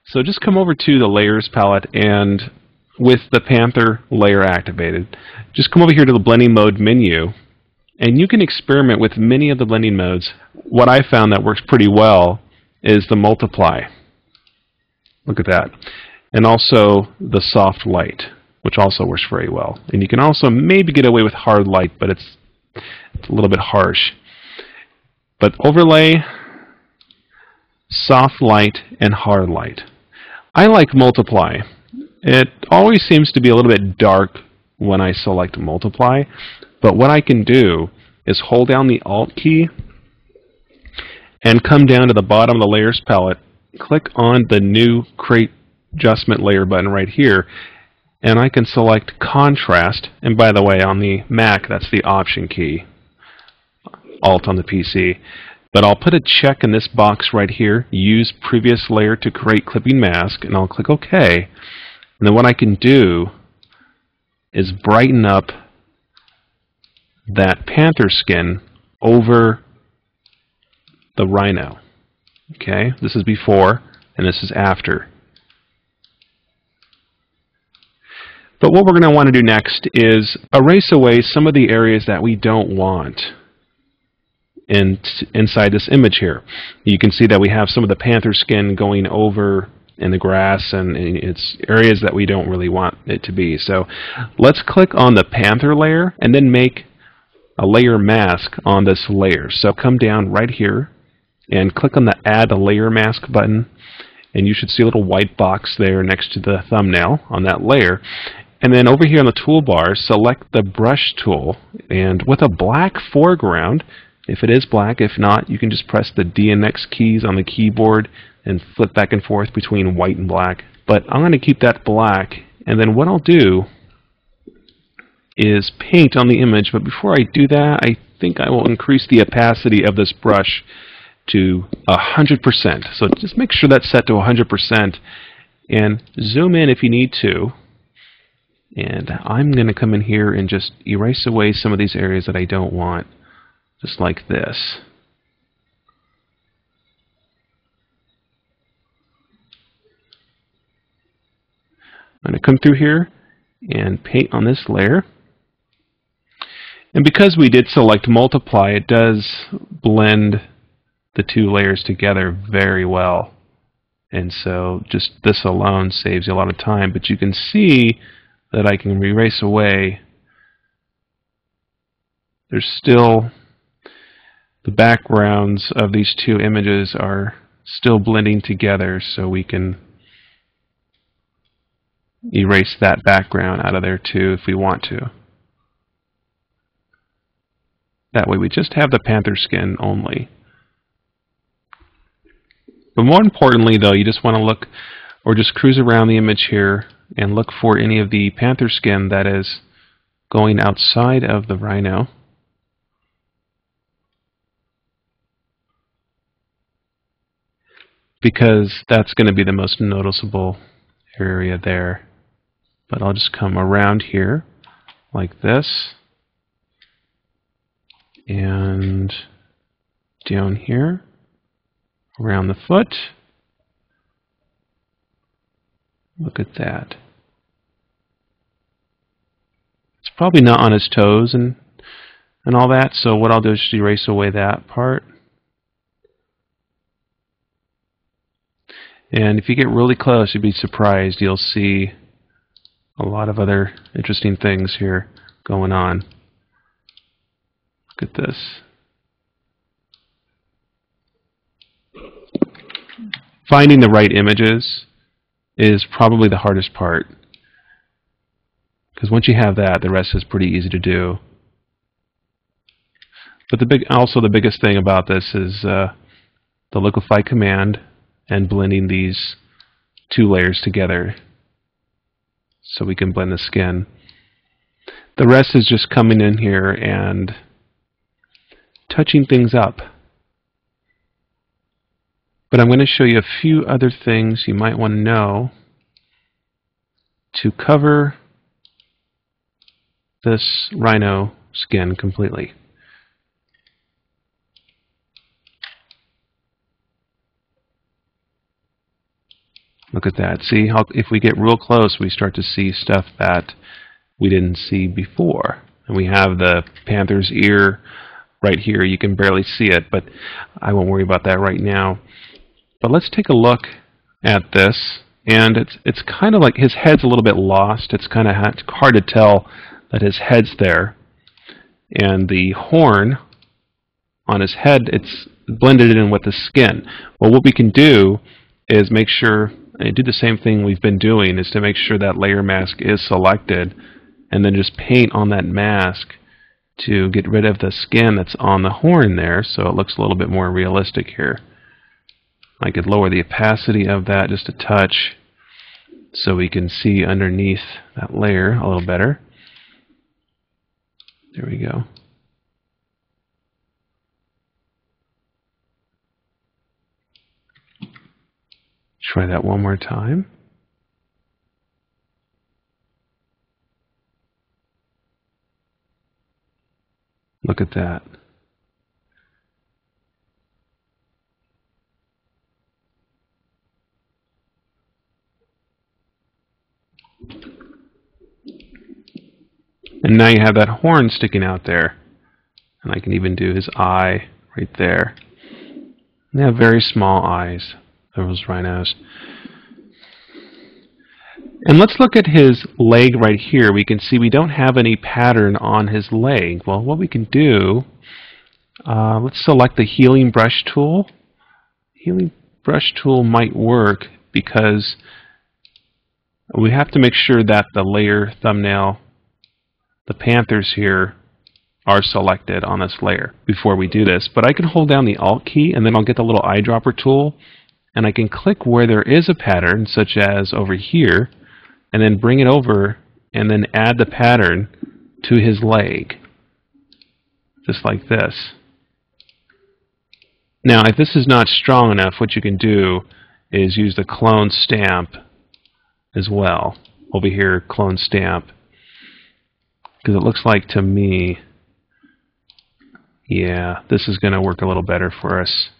So just come over to the Layers palette, and with the Panther layer activated, just come over here to the Blending Mode menu, and you can experiment with many of the blending modes. What I found that works pretty well is the Multiply. Look at that. And also the Soft Light, which also works very well. And you can also maybe get away with Hard Light, but it's a little bit harsh. But Overlay, Soft Light, and Hard Light. I like Multiply. It always seems to be a little bit dark when I select Multiply, but what I can do is hold down the Alt key and come down to the bottom of the Layers palette, click on the new Create Adjustment Layer button right here, and I can select Contrast. And by the way, on the Mac, that's the Option key, Alt on the PC. But I'll put a check in this box right here, Use Previous Layer to Create Clipping Mask, and I'll click OK. And then what I can do is brighten up that Panther skin over the Rhino. Okay, this is before and this is after. But what we're going to want to do next is erase away some of the areas that we don't want inside this image here. You can see that we have some of the Panther skin going over in the grass, and it's areas that we don't really want it to be. So let's click on the Panther layer and then make a layer mask on this layer. So come down right here and click on the Add a Layer Mask button, and you should see a little white box there next to the thumbnail on that layer. And then over here on the toolbar, select the Brush tool, and with a black foreground, if it is black, if not, you can just press the D and X keys on the keyboard and flip back and forth between white and black. But I'm going to keep that black, and then what I'll do is paint on the image. But before I do that, I think I will increase the opacity of this brush to 100%. So just make sure that's set to 100% and zoom in if you need to. And I'm going to come in here and just erase away some of these areas that I don't want, just like this. I'm going to come through here and paint on this layer. And because we did select Multiply, it does blend the two layers together very well. And so just this alone saves you a lot of time. But you can see that I can erase away. There's still the backgrounds of these two images are still blending together, so we can erase that background out of there too if we want to. That way we just have the Panther skin only. But more importantly though, you just want to look or just cruise around the image here and look for any of the Panther skin that is going outside of the Rhino. Because that's going to be the most noticeable area there. But I'll just come around here like this and down here around the foot. Look at that. It's probably not on his toes and all that, so what I'll do is just erase away that part. And if you get really close, you'd be surprised. You'll see a lot of other interesting things here going on. Look at this. Finding the right images is probably the hardest part, because once you have that, the rest is pretty easy to do. But the biggest thing about this is the Liquify command and blending these two layers together so we can blend the skin. The rest is just coming in here and touching things up. But I'm going to show you a few other things you might want to know to cover this Rhino skin completely. Look at that. See how if we get real close, we start to see stuff that we didn't see before. And we have the panther's ear right here. You can barely see it, but I won't worry about that right now. But let's take a look at this. And it's kind of like his head's a little bit lost. It's kind of hard to tell that his head's there. And the horn on his head, it's blended in with the skin. Well, what we can do is make sure, and do the same thing we've been doing, is to make sure that layer mask is selected, and then just paint on that mask to get rid of the skin that's on the horn there, so it looks a little bit more realistic here. I could lower the opacity of that just a touch so we can see underneath that layer a little better. There we go. Try that one more time. Look at that. And now you have that horn sticking out there. And I can even do his eye right there. They have very small eyes, those rhinos. And let's look at his leg right here. We can see we don't have any pattern on his leg. Well, what we can do, let's select the healing brush tool. Healing brush tool might work because we have to make sure that the layer thumbnail, the panthers here, are selected on this layer before we do this. But I can hold down the Alt key and then I'll get the little eyedropper tool and I can click where there is a pattern, such as over here, and then bring it over and then add the pattern to his leg, just like this. Now, if this is not strong enough, what you can do is use the clone stamp as well. Over here, clone stamp, because it looks like to me, yeah, this is going to work a little better for us.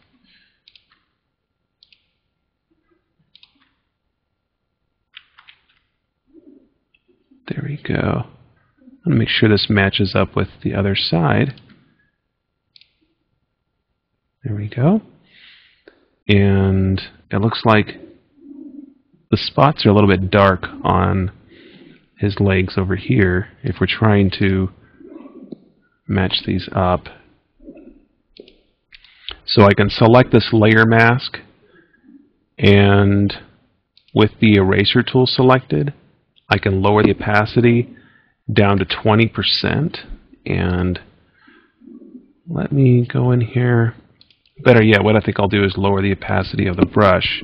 There we go. I'm going to make sure this matches up with the other side. There we go. And it looks like the spots are a little bit dark on his legs over here if we're trying to match these up. So I can select this layer mask, and with the eraser tool selected, I can lower the opacity down to 20%, and let me go in here. Better yet, what I think I'll do is lower the opacity of the brush.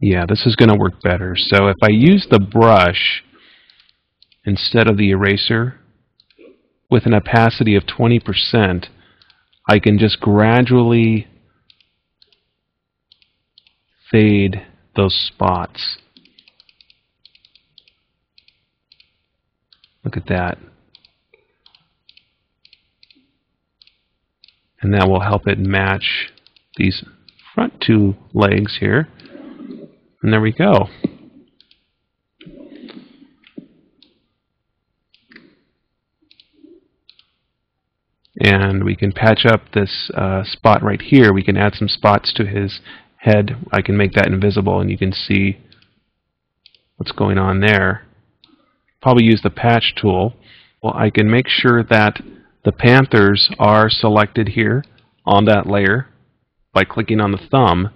Yeah, this is going to work better. So if I use the brush instead of the eraser with an opacity of 20%, I can just gradually fade those spots. Look at that. And that will help it match these front two legs here. And there we go. And we can patch up this spot right here. We can add some spots to his head. I can make that invisible and you can see what's going on there. Probably use the patch tool. Well, I can make sure that the panthers are selected here on that layer by clicking on the thumb,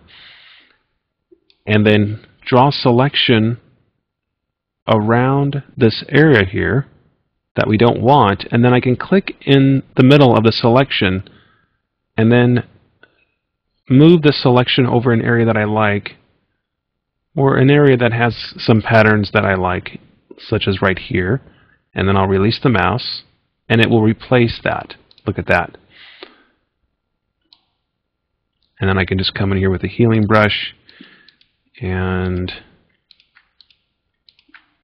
and then draw selection around this area here that we don't want, and then I can click in the middle of the selection and then move the selection over an area that I like, or an area that has some patterns that I like, such as right here, and then I'll release the mouse and it will replace that. Look at that. And then I can just come in here with a healing brush and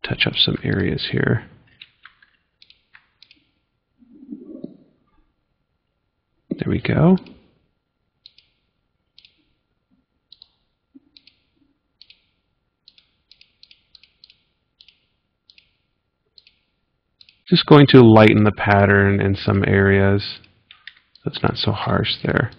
touch up some areas here. There we go. Just going to lighten the pattern in some areas so it's not so harsh there.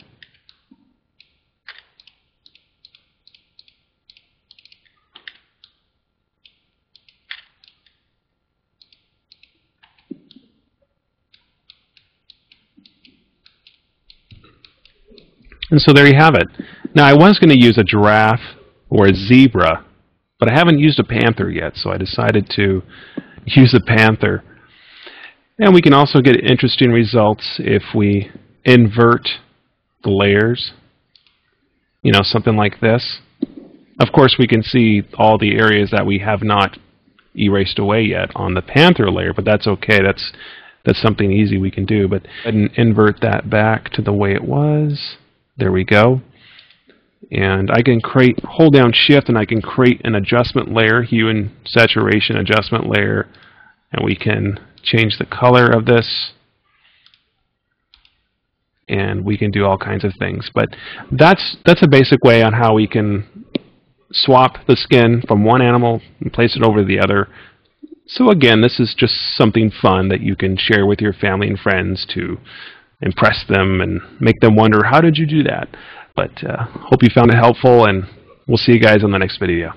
And so there you have it. Now I was going to use a giraffe or a zebra, but I haven't used a panther yet, so I decided to use a panther. And we can also get interesting results if we invert the layers, you know, something like this. Of course, we can see all the areas that we have not erased away yet on the panther layer, but that's okay. That's something easy we can do. But go ahead and invert that back to the way it was. There we go. And I can hold down Shift, and I can create an adjustment layer, hue and saturation adjustment layer, and we can change the color of this, and we can do all kinds of things. But that's a basic way on how we can swap the skin from one animal and place it over the other. So again, this is just something fun that you can share with your family and friends to impress them and make them wonder, how did you do that? But hope you found it helpful, and we'll see you guys on the next video.